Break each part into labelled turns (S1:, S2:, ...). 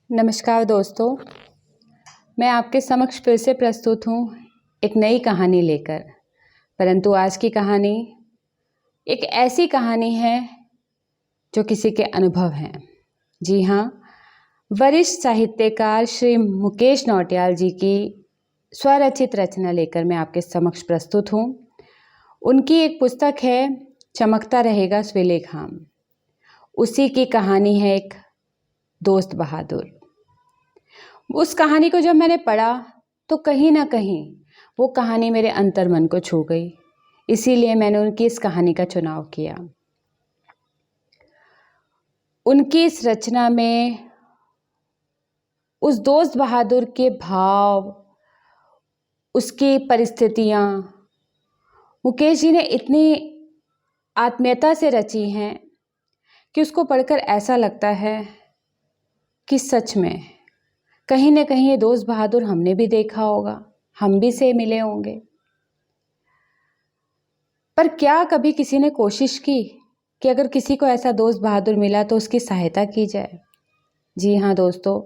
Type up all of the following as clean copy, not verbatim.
S1: नमस्कार दोस्तों, मैं आपके समक्ष फिर से प्रस्तुत हूँ एक नई कहानी लेकर। परंतु आज की कहानी एक ऐसी कहानी है जो किसी के अनुभव हैं। जी हाँ, वरिष्ठ साहित्यकार श्री मुकेश नौटियाल जी की स्वरचित रचना लेकर मैं आपके समक्ष प्रस्तुत हूँ। उनकी एक पुस्तक है चमकता रहेगा सवेले खाम। उसी की कहानी है एक दोस्त बहादुर। उस कहानी को जब मैंने पढ़ा तो कहीं ना कहीं वो कहानी मेरे अंतर्मन को छू गई। इसीलिए मैंने उनकी इस कहानी का चुनाव किया। उनकी इस रचना में उस दोस्त बहादुर के भाव, उसकी परिस्थितियाँ मुकेश जी ने इतनी आत्मीयता से रची हैं कि उसको पढ़कर ऐसा लगता है कि सच में कहीं ना कहीं ये दोस्त बहादुर हमने भी देखा होगा, हम भी से मिले होंगे। पर क्या कभी किसी ने कोशिश की कि अगर किसी को ऐसा दोस्त बहादुर मिला तो उसकी सहायता की जाए? जी हाँ दोस्तों,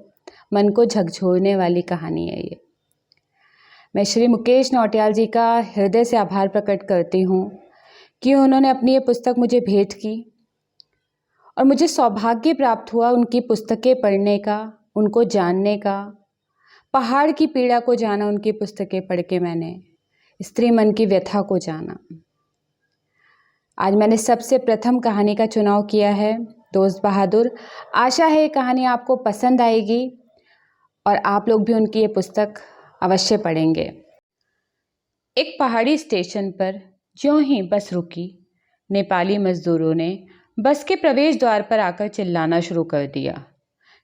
S1: मन को झकझोरने वाली कहानी है ये। मैं श्री मुकेश नौटियाल जी का हृदय से आभार प्रकट करती हूँ कि उन्होंने अपनी ये पुस्तक मुझे भेंट की और मुझे सौभाग्य प्राप्त हुआ उनकी पुस्तकें पढ़ने का, उनको जानने का। पहाड़ की पीड़ा को जाना उनकी पुस्तकें पढ़ के मैंने, स्त्री मन की व्यथा को जाना। आज मैंने सबसे प्रथम कहानी का चुनाव किया है, दोस्त बहादुर। आशा है ये कहानी आपको पसंद आएगी और आप लोग भी उनकी ये पुस्तक अवश्य पढ़ेंगे। एक पहाड़ी स्टेशन पर ज्यों ही बस रुकी, नेपाली मजदूरों ने बस के प्रवेश द्वार पर आकर चिल्लाना शुरू कर दिया,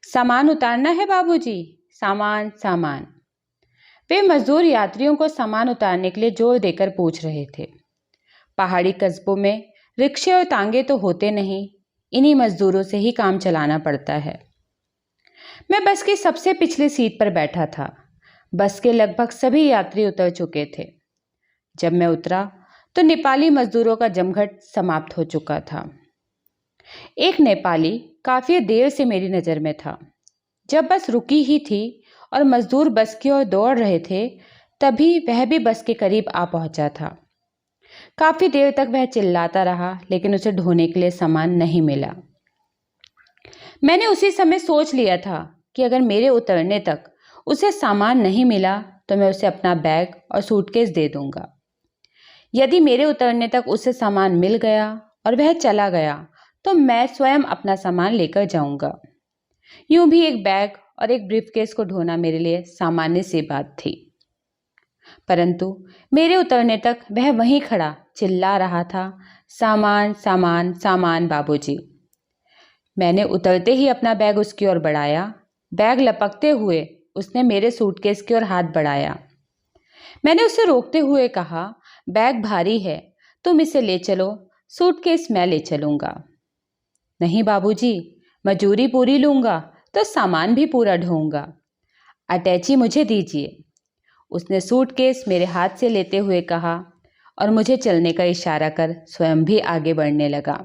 S1: सामान उतारना है बाबूजी, सामान सामान। वे मजदूर यात्रियों को सामान उतारने के लिए जोर देकर पूछ रहे थे। पहाड़ी कस्बों में रिक्शे और तांगे तो होते नहीं, इन्हीं मजदूरों से ही काम चलाना पड़ता है। मैं बस की सबसे पिछली सीट पर बैठा था। बस के लगभग सभी यात्री उतर चुके थे। जब मैं उतरा तो नेपाली मजदूरों का जमघट समाप्त हो चुका था। एक नेपाली काफी देर से मेरी नज़र में था। जब बस रुकी ही थी और मजदूर बस की ओर दौड़ रहे थे, तभी वह भी बस के करीब आ पहुंचा था। काफी देर तक वह चिल्लाता रहा, लेकिन उसे ढोने के लिए सामान नहीं मिला। मैंने उसी समय सोच लिया था कि अगर मेरे उतरने तक उसे सामान नहीं मिला तो मैं उसे अपना बैग और सूटकेस दे दूंगा। यदि मेरे उतरने तक उसे सामान मिल गया और वह चला गया तो मैं स्वयं अपना सामान लेकर जाऊंगा। यूं भी एक बैग और एक ब्रीफकेस को ढोना मेरे लिए सामान्य सी बात थी। परंतु मेरे उतरने तक वह वहीं खड़ा चिल्ला रहा था, सामान सामान सामान बाबूजी। मैंने उतरते ही अपना बैग उसकी ओर बढ़ाया। बैग लपकते हुए उसने मेरे सूटकेस की ओर हाथ बढ़ाया। मैंने उसे रोकते हुए कहा, बैग भारी है, तुम इसे ले चलो, सूटकेस मैं ले चलूंगा। नहीं बाबूजी, मजूरी पूरी लूंगा तो सामान भी पूरा ढोऊंगा। अटैची मुझे दीजिए, उसने सूटकेस मेरे हाथ से लेते हुए कहा और मुझे चलने का इशारा कर स्वयं भी आगे बढ़ने लगा।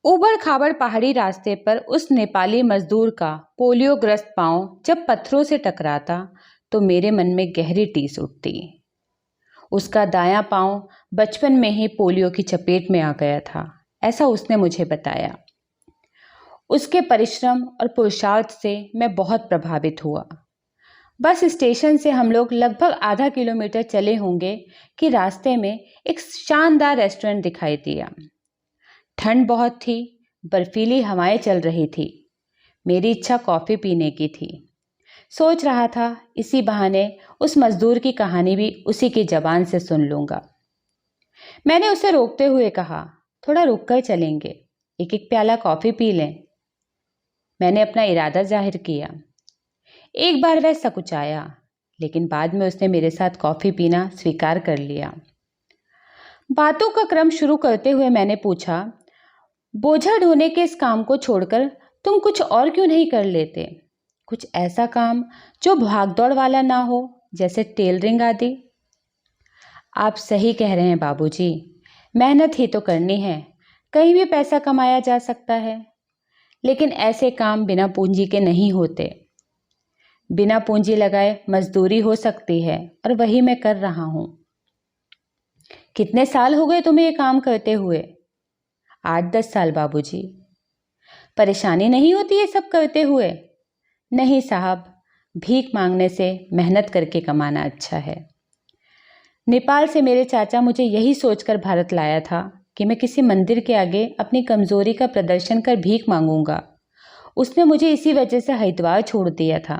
S1: ऊबड़ खाबड़ पहाड़ी रास्ते पर उस नेपाली मजदूर का पोलियोग्रस्त पांव जब पत्थरों से टकराता तो मेरे मन में गहरी टीस उठती। उसका दायां पांव बचपन में ही पोलियो की चपेट में आ गया था, ऐसा उसने मुझे बताया। उसके परिश्रम और पुरुषार्थ से मैं बहुत प्रभावित हुआ। बस स्टेशन से हम लोग लगभग आधा किलोमीटर चले होंगे कि रास्ते में एक शानदार रेस्टोरेंट दिखाई दिया। ठंड बहुत थी, बर्फीली हवाएं चल रही थी। मेरी इच्छा कॉफ़ी पीने की थी। सोच रहा था इसी बहाने उस मजदूर की कहानी भी उसी की ज़बान से सुन लूँगा। मैंने उसे रोकते हुए कहा, थोड़ा रुक कर चलेंगे, एक एक प्याला कॉफ़ी पी लें। मैंने अपना इरादा जाहिर किया। एक बार वह सकुचाया, लेकिन बाद में उसने मेरे साथ कॉफ़ी पीना स्वीकार कर लिया। बातों का क्रम शुरू करते हुए मैंने पूछा, बोझा ढोने के इस काम को छोड़कर तुम कुछ और क्यों नहीं कर लेते? कुछ ऐसा काम जो भागदौड़ वाला ना हो, जैसे टेलरिंग आदि। आप सही कह रहे हैं बाबूजी, मेहनत ही तो करनी है, कहीं भी पैसा कमाया जा सकता है। लेकिन ऐसे काम बिना पूंजी के नहीं होते। बिना पूंजी लगाए मजदूरी हो सकती है और वही मैं कर रहा हूँ। कितने साल हो गए तुम्हें ये काम करते हुए? 8-10 साल बाबूजी। परेशानी नहीं होती ये सब करते हुए? नहीं साहब, भीख मांगने से मेहनत करके कमाना अच्छा है। नेपाल से मेरे चाचा मुझे यही सोचकर भारत लाया था कि मैं किसी मंदिर के आगे अपनी कमजोरी का प्रदर्शन कर भीख मांगूंगा। उसने मुझे इसी वजह से हरिद्वार छोड़ दिया था,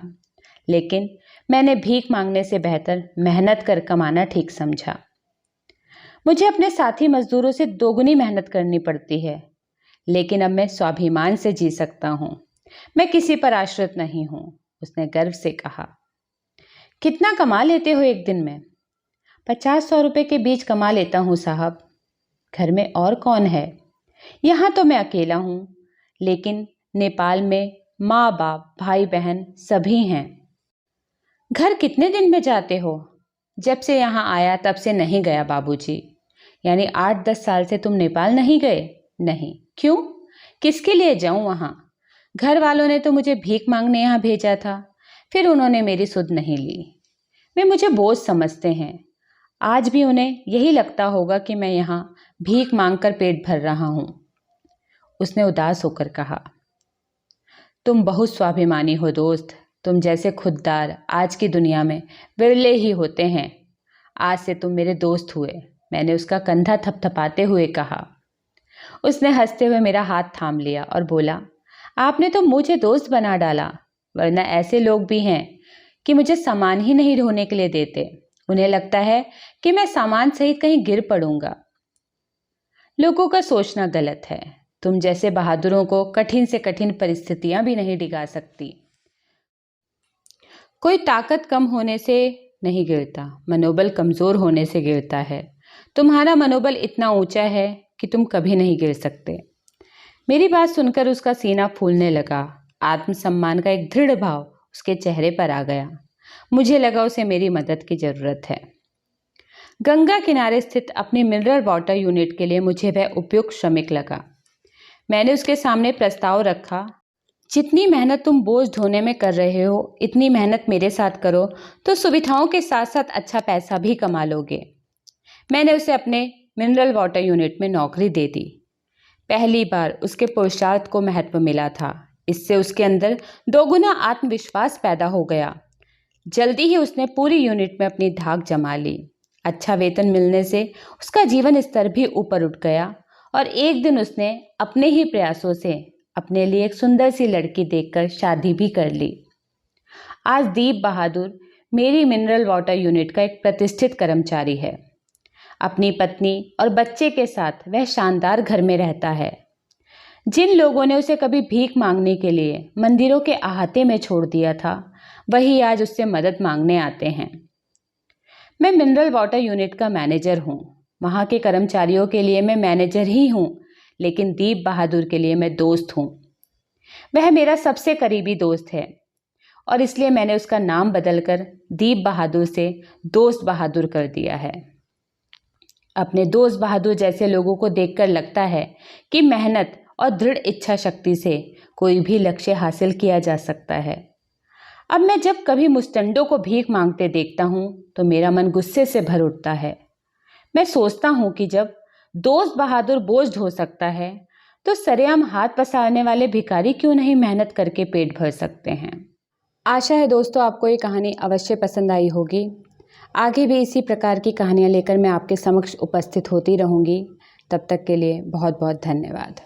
S1: लेकिन मैंने भीख मांगने से बेहतर मेहनत कर कमाना ठीक समझा। मुझे अपने साथी मजदूरों से दोगुनी मेहनत करनी पड़ती है, लेकिन अब मैं स्वाभिमान से जी सकता हूँ। मैं किसी पर आश्रित नहीं हूँ, उसने गर्व से कहा। कितना कमा लेते हो एक दिन में? 50-100 रुपए के बीच कमा लेता हूँ साहब। घर में और कौन है? यहाँ तो मैं अकेला हूँ, लेकिन नेपाल में माँ बाप भाई बहन सभी हैं। घर कितने दिन में जाते हो? जब से यहाँ आया तब से नहीं गया बाबूजी। यानी 8-10 साल से तुम नेपाल नहीं गए? नहीं। क्यों? किसके लिए जाऊं वहाँ? घर वालों ने तो मुझे भीख मांगने यहाँ भेजा था, फिर उन्होंने मेरी सुध नहीं ली। वे मुझे बोझ समझते हैं। आज भी उन्हें यही लगता होगा कि मैं यहाँ भीख मांगकर पेट भर रहा हूँ। उसने उदास होकर कहा। तुम बहुत स्वाभिमानी हो दोस्त। तुम जैसे खुददार आज की दुनिया में विरले ही होते हैं। आज से तुम मेरे दोस्त हुए, मैंने उसका कंधा थपथपाते हुए कहा। उसने हंसते हुए मेरा हाथ थाम लिया और बोला, आपने तो मुझे दोस्त बना डाला, वरना ऐसे लोग भी हैं कि मुझे सामान ही नहीं ढोने के लिए देते। उन्हें लगता है कि मैं सामान सहित कहीं गिर पड़ूंगा। लोगों का सोचना गलत है। तुम जैसे बहादुरों को कठिन से कठिन परिस्थितियां भी नहीं डिगा सकती। कोई ताकत कम होने से नहीं गिरता, मनोबल कमजोर होने से गिरता है। तुम्हारा मनोबल इतना ऊंचा है कि तुम कभी नहीं गिर सकते। मेरी बात सुनकर उसका सीना फूलने लगा। आत्मसम्मान का एक दृढ़ भाव उसके चेहरे पर आ गया। मुझे लगा उसे मेरी मदद की जरूरत है। गंगा किनारे स्थित अपनी मिनरल वाटर यूनिट के लिए मुझे वह उपयुक्त श्रमिक लगा। मैंने उसके सामने प्रस्ताव रखा, जितनी मेहनत तुम बोझ ढोने में कर रहे हो, इतनी मेहनत मेरे साथ करो तो सुविधाओं के साथ साथ अच्छा पैसा भी कमा लोगे। मैंने उसे अपने मिनरल वाटर यूनिट में नौकरी दे दी। पहली बार उसके पुरुषार्थ को महत्व मिला था। इससे उसके अंदर दोगुना आत्मविश्वास पैदा हो गया। जल्दी ही उसने पूरी यूनिट में अपनी धाक जमा ली। अच्छा वेतन मिलने से उसका जीवन स्तर भी ऊपर उठ गया और एक दिन उसने अपने ही प्रयासों से अपने लिए एक सुंदर सी लड़की देखकर शादी भी कर ली। आज दीप बहादुर मेरी मिनरल वाटर यूनिट का एक प्रतिष्ठित कर्मचारी है। अपनी पत्नी और बच्चे के साथ वह शानदार घर में रहता है। जिन लोगों ने उसे कभी भीख मांगने के लिए मंदिरों के अहाते में छोड़ दिया था, वही आज उससे मदद मांगने आते हैं। मैं मिनरल वाटर यूनिट का मैनेजर हूँ। वहाँ के कर्मचारियों के लिए मैं मैनेजर ही हूँ, लेकिन दीप बहादुर के लिए मैं दोस्त हूँ। वह मेरा सबसे करीबी दोस्त है और इसलिए मैंने उसका नाम बदलकर दीप बहादुर से दोस्त बहादुर कर दिया है। अपने दोस्त बहादुर जैसे लोगों को देखकर लगता है कि मेहनत और दृढ़ इच्छा शक्ति से कोई भी लक्ष्य हासिल किया जा सकता है। अब मैं जब कभी मुस्टंडों को भीख मांगते देखता हूँ तो मेरा मन गुस्से से भर उठता है। मैं सोचता हूँ कि जब दोस्त बहादुर बोझ ढो सकता है तो सरेआम हाथ पसारने वाले भिखारी क्यों नहीं मेहनत करके पेट भर सकते हैं। आशा है दोस्तों आपको ये कहानी अवश्य पसंद आई होगी। आगे भी इसी प्रकार की कहानियाँ लेकर मैं आपके समक्ष उपस्थित होती रहूँगी। तब तक के लिए बहुत बहुत धन्यवाद।